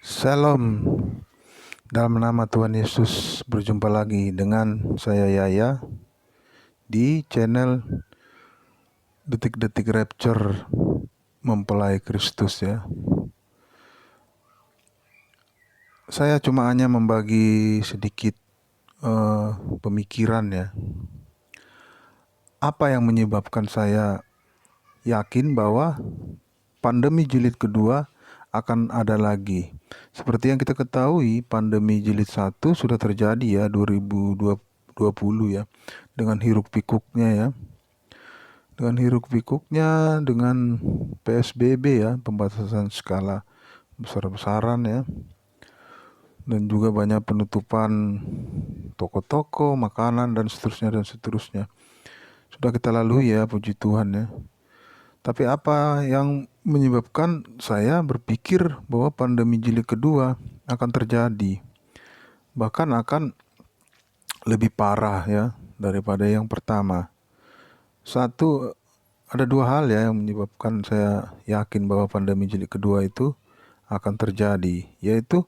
Shalom, dalam nama Tuhan Yesus berjumpa lagi dengan saya Yaya di channel Detik-Detik Rapture Mempelai Kristus ya. Saya cuma hanya membagi sedikit pemikiran ya. Apa yang menyebabkan saya yakin bahwa pandemi jilid kedua akan ada lagi. Seperti yang kita ketahui, pandemi jilid 1 sudah terjadi ya 2020 ya, dengan hiruk pikuknya ya. Dengan hiruk pikuknya, dengan PSBB ya, pembatasan skala besar-besaran ya. Dan juga banyak penutupan toko-toko, makanan dan seterusnya. Sudah kita lalui ya, puji Tuhan ya. Tapi apa yang menyebabkan saya berpikir bahwa pandemi jilid kedua akan terjadi, bahkan akan lebih parah ya daripada yang pertama. Satu, ada dua hal ya yang menyebabkan saya yakin bahwa pandemi jilid kedua itu akan terjadi, yaitu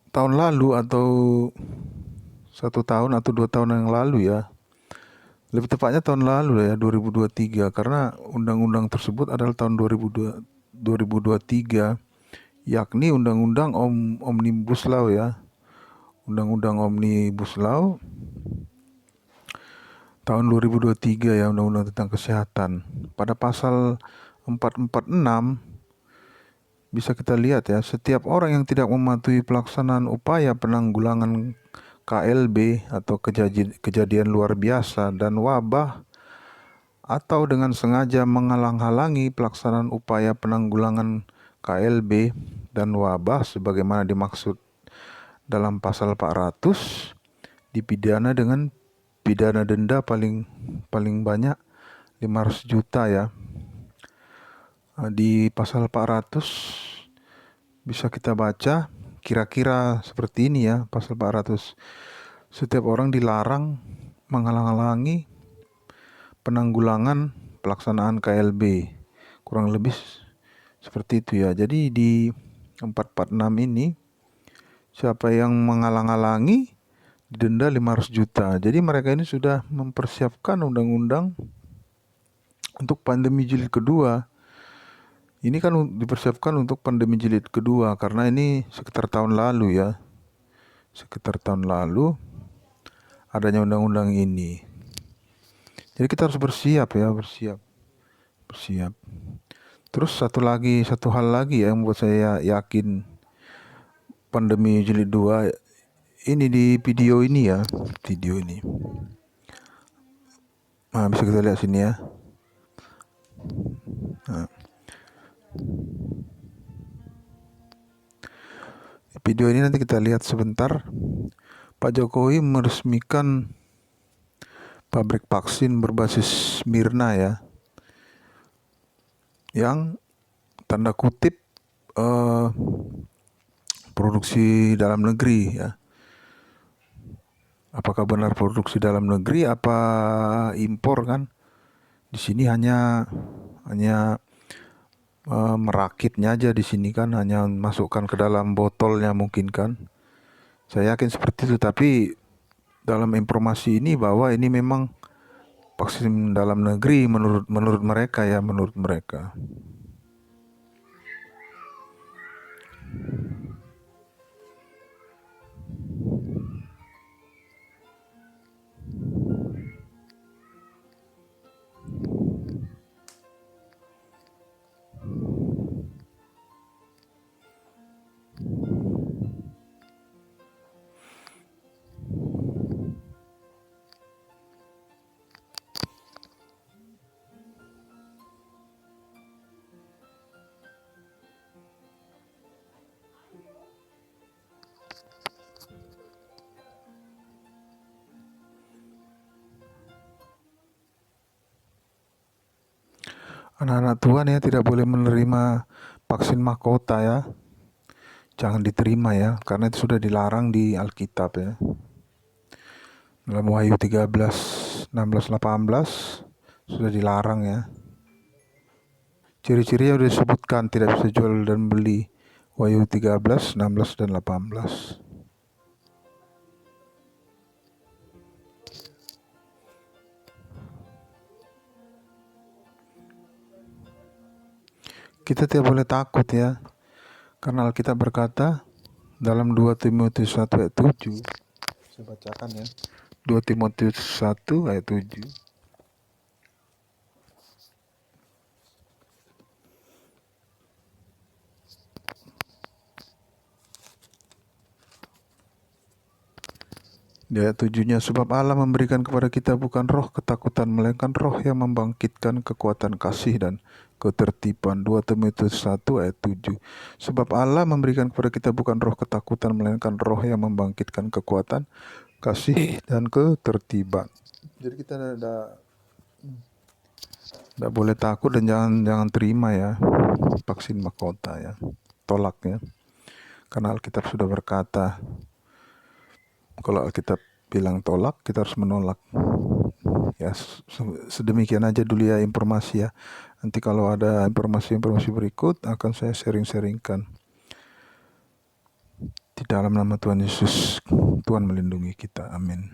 tahun lalu atau 1 tahun atau 2 tahun yang lalu ya, lebih tepatnya tahun lalu ya, 2023, karena undang-undang tersebut adalah tahun 2023, yakni Undang-Undang Omnibus Law ya, Undang-Undang Omnibus Law tahun 2023 ya, Undang-Undang tentang Kesehatan. Pada pasal 446 bisa kita lihat ya, setiap orang yang tidak mematuhi pelaksanaan upaya penanggulangan KLB atau kejadian luar biasa dan wabah, atau dengan sengaja menghalang-halangi pelaksanaan upaya penanggulangan KLB dan wabah sebagaimana dimaksud dalam pasal 400, dipidana dengan pidana denda paling banyak 500 juta ya. Di pasal 400 bisa kita baca kira-kira seperti ini ya, pasal 400. Setiap orang dilarang menghalang-halangi penanggulangan pelaksanaan KLB. Kurang lebih seperti itu ya. Jadi di 446 ini, siapa yang menghalang-halangi didenda 500 juta. Jadi mereka ini sudah mempersiapkan undang-undang untuk pandemi jilid kedua. Ini kan dipersiapkan untuk pandemi jilid kedua karena ini sekitar tahun lalu ya. Sekitar tahun lalu adanya undang-undang ini. Jadi kita harus bersiap ya, bersiap. Terus satu hal lagi ya yang membuat saya yakin pandemi jilid 2 ini di video ini ya, Nah, bisa kita lihat sini ya. Nah, video ini nanti kita lihat sebentar. Pak Jokowi meresmikan pabrik vaksin berbasis Mirna ya, yang tanda kutip produksi dalam negeri ya. Apakah benar produksi dalam negeri apa impor kan? Di sini hanya merakitnya aja di sini kan, hanya masukkan ke dalam botolnya mungkin kan. Saya yakin seperti itu, tapi dalam informasi ini bahwa ini memang vaksin dalam negeri menurut mereka ya, menurut mereka. Anak-anak Tuhan ya tidak boleh menerima vaksin mahkota ya. Jangan diterima ya, karena itu sudah dilarang di Alkitab ya. Dalam Wahyu 13, 16, 18 sudah dilarang ya. Ciri-cirinya sudah disebutkan, tidak bisa jual dan beli Wahyu 13, 16 dan 18. Kita tidak boleh takut ya, karena Alkitab berkata dalam 2 Timotius 1 ayat 7, saya bacakan ya, 2 Timotius 1 ayat 7. Di ayat 7-nya, sebab Allah memberikan kepada kita bukan roh ketakutan, melainkan roh yang membangkitkan kekuatan kasih dan ketertiban. 2 Timotius 1 ayat 7. Sebab Allah memberikan kepada kita bukan roh ketakutan, melainkan roh yang membangkitkan kekuatan kasih dan ketertiban. Jadi kita tidak boleh takut dan jangan terima ya vaksin mahkota ya, tolak ya. Karena Alkitab sudah berkata, kalau Alkitab bilang tolak, kita harus menolak. Ya, sedemikian aja dulu ya informasi ya. Nanti kalau ada informasi-informasi berikut akan saya sharing-sharingkan. Di dalam nama Tuhan Yesus, Tuhan melindungi kita. Amin.